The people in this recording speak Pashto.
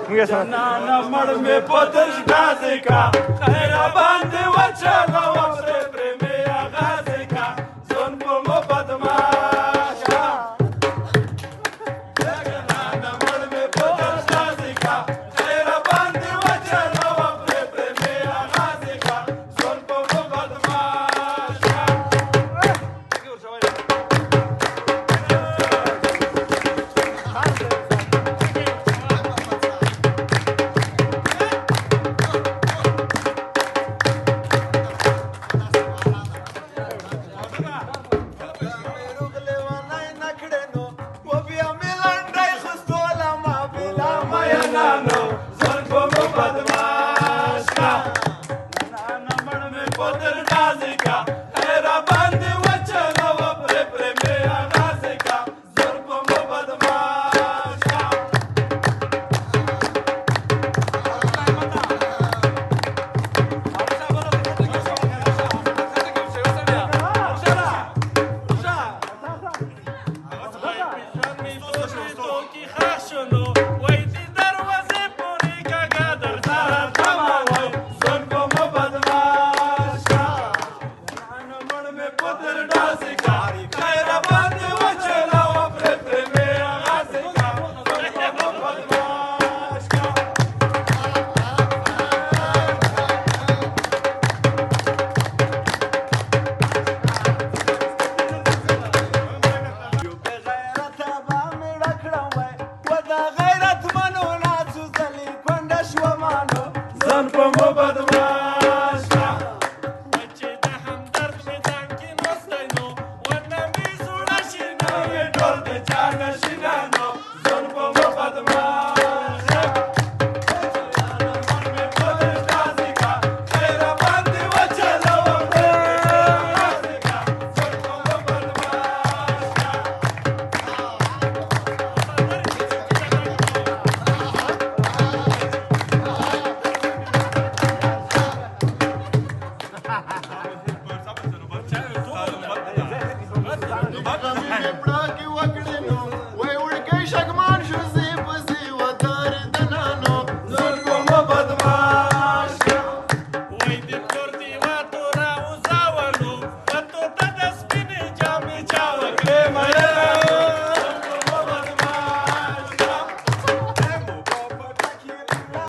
جنانا مړ مې په درشګازې کا خیره باندې وچلوه پرې پرې مې اغازې کا ځون په مو بدماش کا جنانا مړ مې په درشګازې کا خیره باندې وچلوه پرې پرې مې اغازې کا ځون په مو بدماش کا Hey.